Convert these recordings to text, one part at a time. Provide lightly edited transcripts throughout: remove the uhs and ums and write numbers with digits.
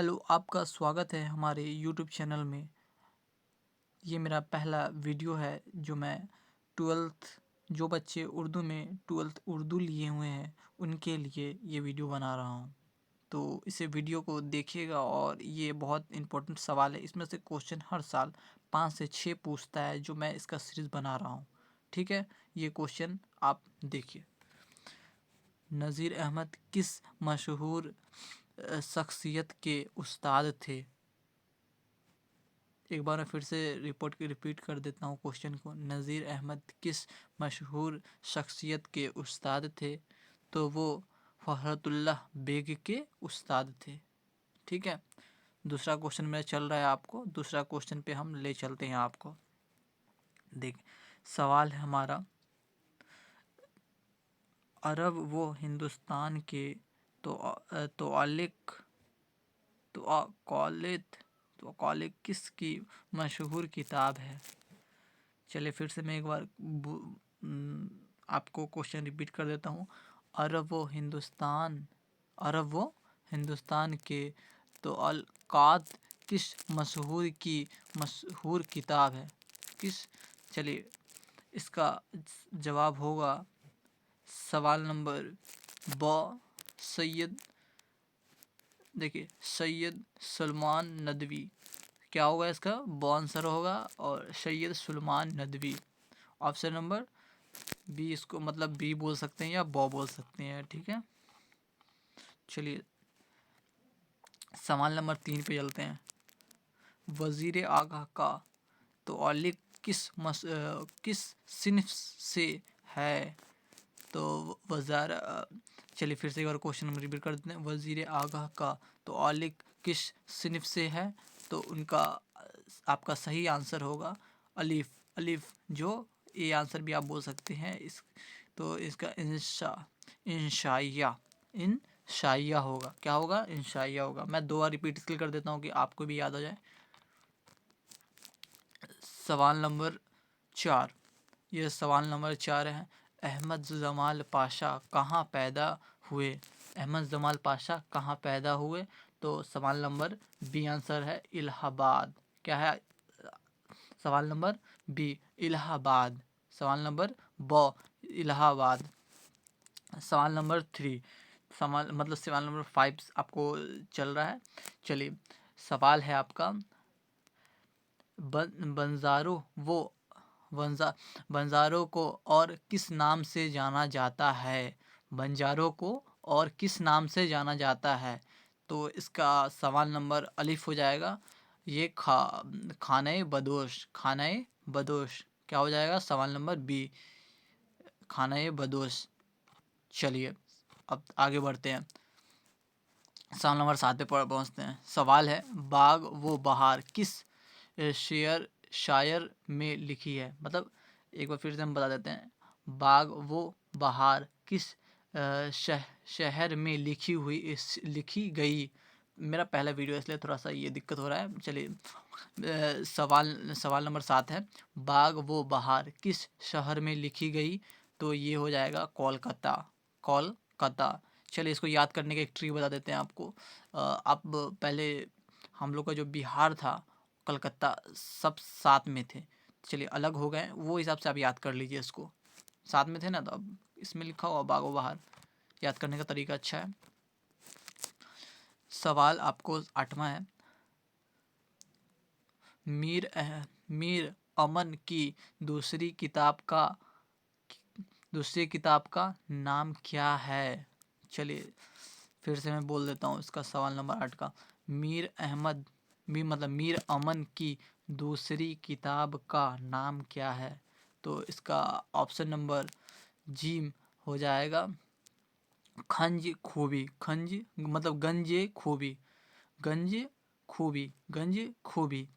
Hello, आपका स्वागत है हमारे यूट्यूब चैनल में। ये मेरा पहला वीडियो है जो मैं 12th जो बच्चे उर्दू में 12th उर्दू लिए हुए हैं उनके लिए ये वीडियो बना रहा हूँ। तो इसे वीडियो को देखिएगा और ये बहुत इम्पोर्टेंट सवाल है। इसमें से क्वेश्चन हर साल 5 से 6 पूछता है जो मैं इसका सीरीज़ बना रहा हूँ। ठीक है, ये क्वेश्चन आप देखिए। नज़ीर अहमद किस मशहूर शख्सियत के उस्ताद थे? एक बार मैं फिर से रिपीट कर देता हूँ क्वेश्चन को। नज़ीर अहमद किस मशहूर शख्सियत के उस्ताद थे? तो वो फ़खरुद्दीन बेग के उस्ताद थे। ठीक है, दूसरा क्वेश्चन मेरा चल रहा है आपको। दूसरा क्वेश्चन पे हम ले चलते हैं आपको। देखिए, सवाल है हमारा, अरब वो हिंदुस्तान के तो कॉलिक किसकी मशहूर किताब है? चलिए फिर से मैं एक बार आपको क्वेश्चन रिपीट कर देता हूँ। अरब वो हिंदुस्तान के तो अलकात किस मशहूर किताब है? चलिए इसका जवाब होगा सवाल नंबर ब सैयद। देखिए, सैयद सलमान नदवी। क्या होगा इसका? ब आंसर होगा और Syed Salman Nadvi. Option number B, इसको मतलब बी बोल सकते हैं या बॉ बोल सकते हैं। ठीक है, चलिए सवाल नंबर 3 पे चलते हैं। वजीर आगा का तो औलिक किस सिन्फ से है? तो चलिए फिर से एक बार क्वेश्चन नंबर रिपीट कर देते हैं। वजीर आगा का तो औलिक किस सिन्फ से है? तो उनका आपका सही आंसर होगा अलिफ, जो ये आंसर भी आप बोल सकते हैं। तो इसका इंशाइया होगा। क्या होगा? इंशाइया होगा। मैं 2 बार रिपीट इसलिए कर देता हूँ कि आपको भी याद हो जाए। सवाल नंबर 4, ये सवाल नंबर 4 है। अहमद जमाल पाशा कहाँ पैदा हुए? अहमद जमाल पाशा कहाँ पैदा हुए? तो सवाल नंबर बी आंसर है इलाहाबाद। क्या है? सवाल नंबर बी इलाहाबाद। सवाल नंबर ब इलाहाबाद। सवाल नंबर 3, सवाल नंबर 5 आपको चल रहा है। चलिए सवाल है आपका, बंजारों को और किस नाम से जाना जाता है? बंजारों को और किस नाम से जाना जाता है? तो इसका सवाल नंबर अलिफ हो जाएगा। ये खाने बदोश। क्या हो जाएगा? सवाल नंबर बी, खाने बदोश। चलिए अब आगे बढ़ते हैं। सवाल नंबर 7 पे पहुँचते हैं। सवाल है, बाग वो बहार किस शायर में लिखी है? मतलब एक बार फिर से हम बता देते हैं। बाग वो बहार किस शहर में लिखी गई? मेरा पहला वीडियो इसलिए थोड़ा सा ये दिक्कत हो रहा है। चलिए सवाल नंबर 7 है, बाग वो बहार किस शहर में लिखी गई? तो ये हो जाएगा कोलकाता। चलिए इसको याद करने का एक ट्रिक बता देते हैं आपको। आप पहले हम लोग का जो बिहार था, कलकत्ता सब साथ में थे। चलिए अलग हो गए, वो हिसाब से आप याद कर लीजिए इसको। साथ में थे ना, तो अब इसमें लिखा हुआ बागो बहार। याद करने का तरीका अच्छा है। सवाल आपको 8वां है। मीर अमन की दूसरी किताब का नाम क्या है? चलिए फिर से मैं बोल देता हूँ इसका सवाल नंबर 8 का। मीर अमन की दूसरी किताब का नाम क्या है? तो इसका ऑप्शन नंबर जी हो जाएगा खंज खूबी। गंज खूबी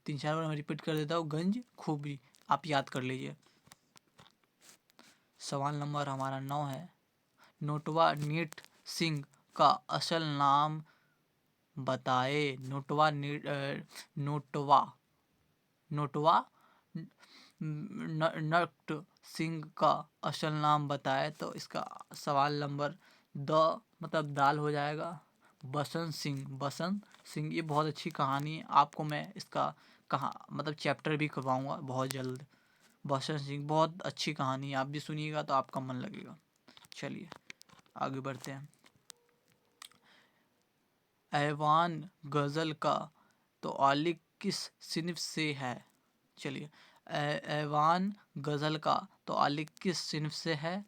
3-4 बार मैं रिपीट कर देता हूँ, गंज खूबी। आप याद कर लीजिए। सवाल नंबर हमारा 9 है। नोटवा नीट सिंह का असल नाम बताए। नोटवा नट सिंह का असल नाम बताए। तो इसका सवाल नंबर दाल हो जाएगा। बसंत सिंह ये बहुत अच्छी कहानी है। आपको मैं इसका मतलब चैप्टर भी करवाऊँगा बहुत जल्द। बसंत सिंह बहुत अच्छी कहानी है, आप भी सुनिएगा तो आपका मन लगेगा। चलिए आगे बढ़ते हैं। ऐवान गज़ल का तौलिक किस सिनफ से है? चलिए ऐवान गज़ल का तौलिक किस सिनफ से है?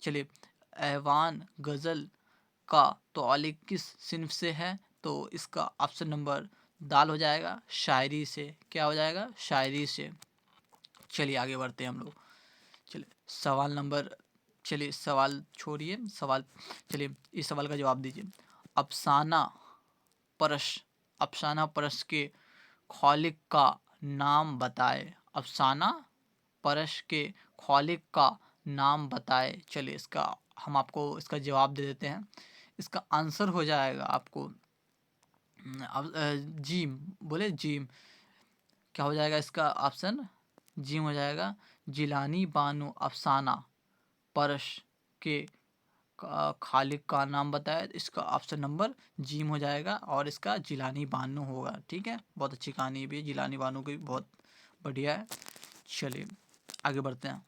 चलिए ऐवान गज़ल का तौलिक किस सिनफ से है? तो इसका ऑप्शन नंबर दाल हो जाएगा, शायरी से। क्या हो जाएगा? शायरी से। चलिए आगे बढ़ते हैं हम लोग। चलिए सवाल नंबर, चलिए सवाल छोड़िए, चलिए इस सवाल का जवाब दीजिए। अफसाना परस के खालिक का नाम बताए। अफसाना परस के खालिक का नाम बताए। चलिए इसका हम आपको इसका जवाब दे देते हैं। इसका आंसर हो जाएगा आपको जीम। बोले जीम। क्या हो जाएगा इसका ऑप्शन? जीम हो जाएगा। जिलानी बानो अफसाना परस के खालिक का नाम बताया। इसका ऑप्शन नंबर जीम हो जाएगा और इसका जिलानी बानो होगा। ठीक है, बहुत अच्छी कहानी भी है, जिलानी बानो की बहुत बढ़िया है। चलिए आगे बढ़ते हैं।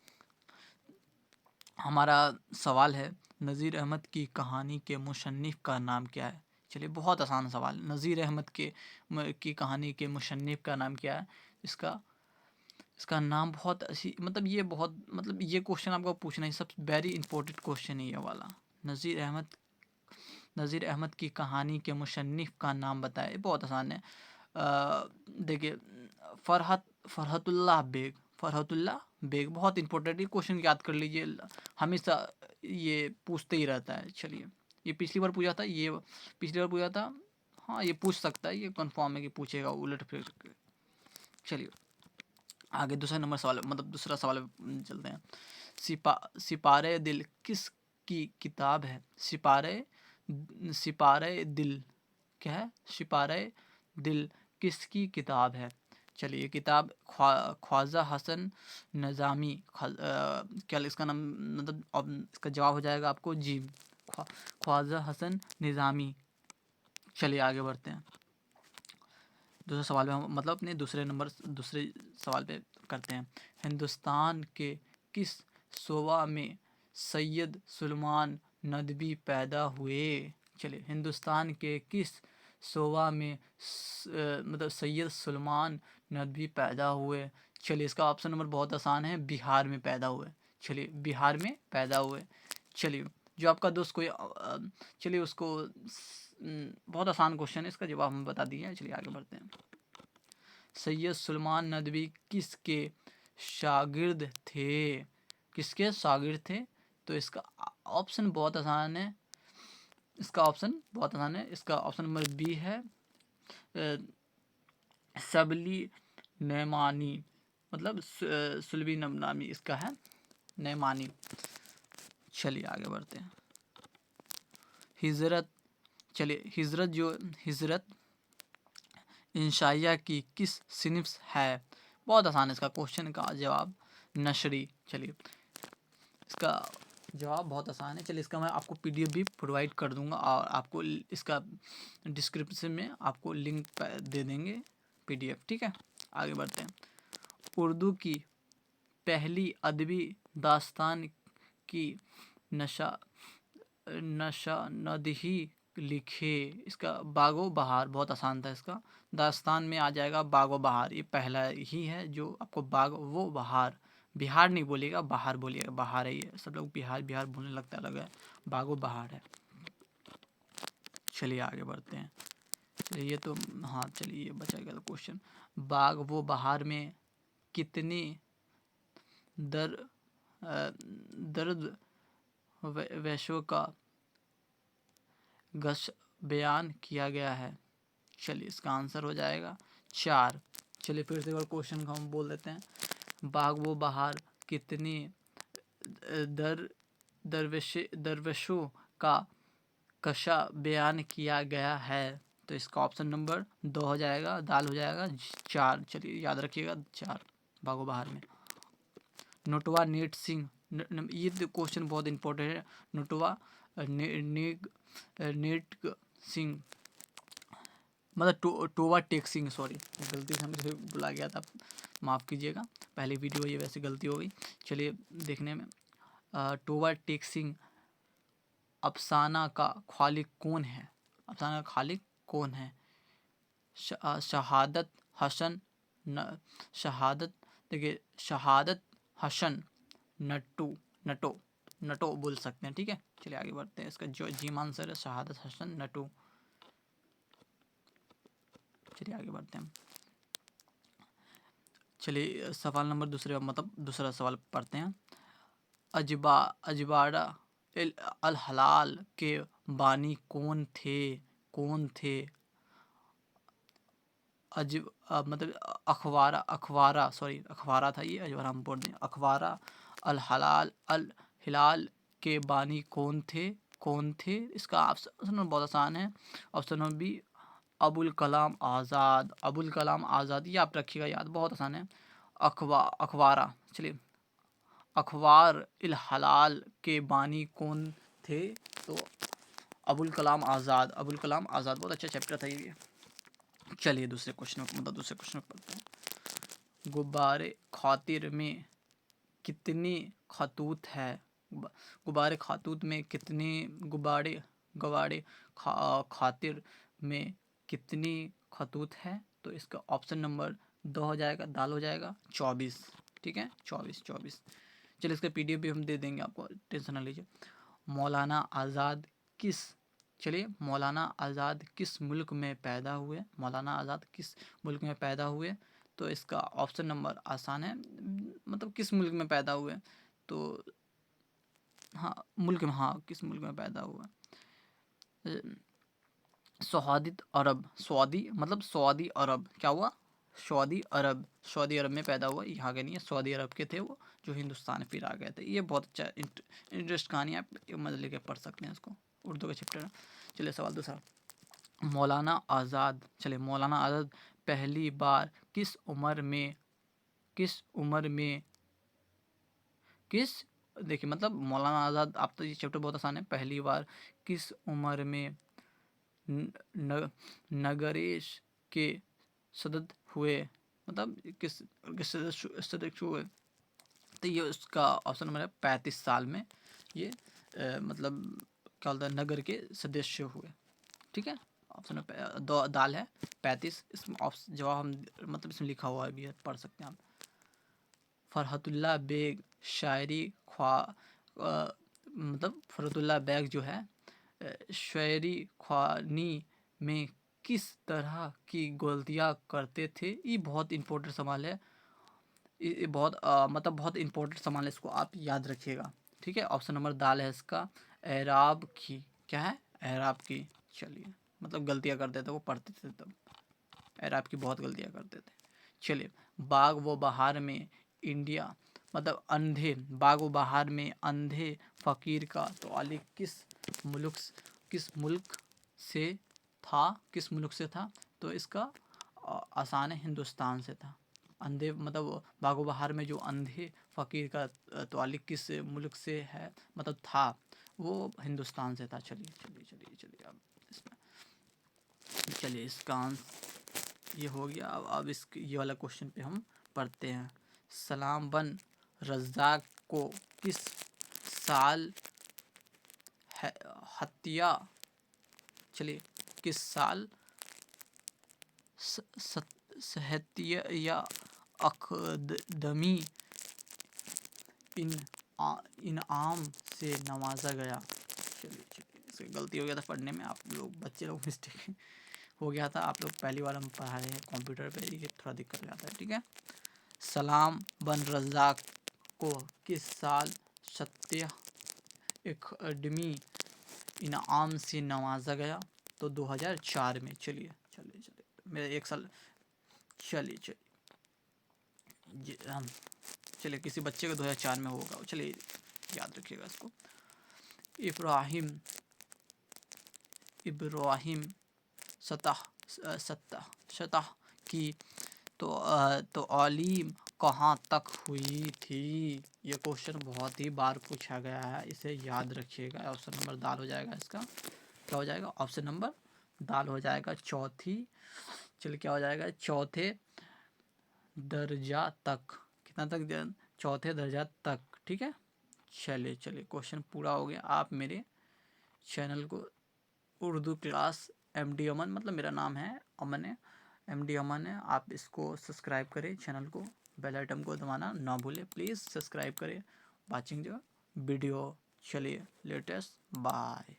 हमारा सवाल है नज़ीर अहमद की कहानी के मुसन्निफ़ का नाम क्या है? चलिए बहुत आसान सवाल। नज़ीर अहमद की कहानी के मुसन्निफ़ का नाम क्या है? इसका नाम बहुत अच्छी, मतलब ये बहुत, मतलब ये क्वेश्चन आपको पूछना है, सब वेरी इंपॉर्टेंट क्वेश्चन है ये वाला। नज़ीर अहमद की कहानी के मुसन्निफ़ का नाम बताए। बहुत आसान है। देखिए फरहतुल्लाह बेग बहुत इंपॉर्टेंट, ये क्वेश्चन याद कर लीजिए, हमेशा ये पूछते ही रहता है। चलिए ये पिछली बार पूछा था, ये पिछली बार पूछा था। हाँ ये पूछ सकता है, ये कंफर्म है कि पूछेगा उलट फिर के। चलिए आगे दूसरा सवाल चलते हैं। सिपारे दिल किस की किताब है? सिपारे दिल क्या है? सिपारे दिल किसकी किताब है? चलिए ये किताब ख्वाजा हसन निज़ामी क्या इसका नाम, मतलब अब इसका जवाब हो जाएगा आपको जी, ख्वाजा हसन निज़ामी। चलिए आगे बढ़ते हैं। दूसरे सवाल में हम मतलब अपने दूसरे सवाल पे करते हैं। हिंदुस्तान के किस सूबा में सैयद सुलेमान नदवी पैदा हुए? चलिए हिंदुस्तान के किस सूबा में मतलब सैयद सुलेमान नदवी पैदा हुए? चलिए इसका ऑप्शन नंबर बहुत आसान है, बिहार में पैदा हुए। चलिए बिहार में पैदा हुए। चलिए जो आपका दोस्त कोई चलिए उसको बहुत आसान क्वेश्चन है, इसका जवाब हम बता दिए। चलिए आगे बढ़ते हैं। सैयद सुलेमान नदवी किसके शागिर्द थे? किसके शागिर्द थे? तो इसका ऑप्शन बहुत आसान है। इसका ऑप्शन नंबर बी है, सबली नैमानी, मतलब सुलभी नमनामी इसका है, नैमानी। चलिए आगे बढ़ते हैं। हिजरत इंशाइया की किस सिनफ है? बहुत आसान है इसका क्वेश्चन का जवाब, नशरी। चलिए इसका जवाब बहुत आसान है। चलिए इसका मैं आपको पीडीएफ भी प्रोवाइड कर दूंगा और आपको इसका डिस्क्रिप्शन में आपको लिंक दे देंगे पीडीएफ। ठीक है आगे बढ़ते हैं। उर्दू की पहली अदबी दास्तान की नदही लिखे। इसका बागो बहार, बहुत आसान था इसका। दास्तान में आ जाएगा बागो बहार, ये पहला ही है जो आपको वो बहार, बिहार नहीं बोलिएगा, बाहर बोलिएगा, बाहर है ये, सब लोग बिहार बिहार बोलने लगता है, लगा है बागो बहार है। चलिए आगे बढ़ते हैं। ये तो हाँ चलिए ये बचा गया क्वेश्चन। बाग वो बहार में कितने दर्द वैशों का गश बयान किया गया है? चलिए इसका आंसर हो जाएगा 4। चलिए फिर से एक बार क्वेश्चन को हम बोल देते हैं। बाग वो बहार कितने दरवेशों का कशा बयान किया गया है? तो इसका ऑप्शन नंबर 2 हो जाएगा, दाल हो जाएगा 4। चलिए याद रखिएगा 4 बागो बहार में। नोटवा नेट सिंह, ये क्वेश्चन बहुत इंपॉर्टेंट है। नोटवा नेग नेट सिंह, मतलब टोवा टेक सिंह, सॉरी गलती से मेरे से बुला गया था, माफ़ कीजिएगा, पहली वीडियो ये वैसे गलती हो गई। चलिए देखने में, टोवा टेक सिंह अफसाना का खालिक कौन है? अफसाना का खालिक कौन है? शहादत हसन शहादत, देखिए शहादत हसन नटो बोल सकते हैं, ठीक है। चलिए आगे बढ़ते हैं, इसका जो जीम आंसर है शहादत हसन नटो। चलिए आगे बढ़ते हैं। चलिए सवाल नंबर दूसरा सवाल पढ़ते हैं। अजबाड़ा अल हलाल के बानी कौन थे? मतलब अखबारा था ये, अजबारा हम बोल दें, अखबारा अल हिलाल के बानी कौन थे? इसका ऑप्शन बहुत आसान है। Option number B Abul Kalam Azad, ये आप रखिएगा याद, बहुत आसान है। अखबारा, चलिए अखबार इल हलाल के बानी कौन थे? तो अबुल कलाम आज़ाद, बहुत अच्छा चैप्टर था ये। चलिए दूसरे क्वेश्चन में पढ़ते हैं। गुब्बारे खातिर में कितने खतूत है? गुब्बारे खातूत में कितने गुब्बारे खातिर में कितनी खतूत है? तो इसका ऑप्शन नंबर 2 हो जाएगा, दाल हो जाएगा 24, ठीक है, 24। चलिए इसका PDF भी हम दे देंगे आपको, टेंशन ना लीजिए। मौलाना आज़ाद किस मुल्क में पैदा हुए? तो इसका ऑप्शन नंबर आसान है, मतलब किस मुल्क में पैदा हुए, तो किस मुल्क में पैदा हुआ? सऊदी अरब, क्या हुआ? सऊदी अरब में पैदा हुआ, यहाँ के नहीं है, सऊदी अरब के थे वो, जो हिंदुस्तान फिर आ गए थे। ये बहुत अच्छा इंटरेस्ट कहानी है, आप मज़े लेके पढ़ सकते हैं इसको, उर्दू का चैप्टर है। चलिए सवाल दूसरा। मौलाना आज़ाद पहली बार किस उम्र में देखिए, मतलब मौलाना आज़ाद, आप तो ये चैप्टर बहुत आसान है, पहली बार किस उम्र में नगरेश के सदस्य हुए? मतलब किस सदस्य हुए? तो ये उसका ऑप्शन नंबर है 35 साल में ये मतलब क्या बोलता है, नगर के सदस्य हुए, ठीक है। ऑप्शन दो दाल है 35, इसमें जवाब हम मतलब इसमें लिखा हुआ है भी है, पढ़ सकते हैं आप। फरहतुल्लाह बेग शायरी मतलब फरहतुल्लाह बेग जो है शायरी ख्वानी में किस तरह की गलतियाँ करते थे? ये बहुत इंपॉर्टेंट सवाल है, ये बहुत मतलब बहुत इंपॉर्टेंट सवाल है, इसको आप याद रखिएगा, ठीक है। ऑप्शन नंबर दाल है इसका एराब की, क्या है? एराब की। चलिए मतलब गलतियाँ करते थे वो, पढ़ते थे तब, एराब की बहुत गलतियाँ करते थे। चलिए बाग व बहार में इंडिया, मतलब बाग व बहार में अंधे फ़कीर का ताल्लुक किस मुल्क से था? तो इसका आसान है, हिंदुस्तान से था। अंधे मतलब बाग व बहार में जो अंधे फ़कीर का ताल्लुक किस मुल्क से है, मतलब था, वो हिंदुस्तान से था। चलिए अब इसमें, चलिए इसका आंसर ये हो गया। अब ये वाला क्वेश्चन पे हम पढ़ते हैं। सलाम बन रज़्ज़ाक को किस साल हत्या, चलिए किस साल सहतिया या अकदमी इनाम से नवाजा गया? चलिए इसकी गलती हो गया था पढ़ने में, आप लोग बच्चे लोग मिस्टेक हो गया था, आप लोग पहली बार हम पढ़ा रहे हैं कंप्यूटर पे, ये थोड़ा दिक्कत हो जाता है, ठीक है। सलाम बन रज़्ज़ाक को किस साल सत्या एकेडमी इनाम से नवाजा गया? तो 2004 में। चलिए मेरे एक साल, चलिए किसी बच्चे को 2004 में होगा, चलिए याद रखिएगा इसको। इब्राहिम सतह की तो आलिम कहाँ तक हुई थी? ये क्वेश्चन बहुत ही बार पूछा गया है, इसे याद रखिएगा। ऑप्शन नंबर दाल हो जाएगा इसका क्या हो जाएगा ऑप्शन नंबर दाल हो जाएगा चौथी। चलिए क्या हो जाएगा चौथे दर्जा तक, कितना तक चौथे दर्जा तक, ठीक है। चलिए क्वेश्चन पूरा हो गया। आप मेरे चैनल को उर्दू क्लास MD अमन, मतलब मेरा नाम है अमन है, MD अमन है, आप इसको सब्सक्राइब करें चैनल को, बेल आइटम को दबाना ना भूलें, प्लीज़ सब्सक्राइब करें। वाचिंग जो वीडियो, चलिए लेटेस्ट बाय।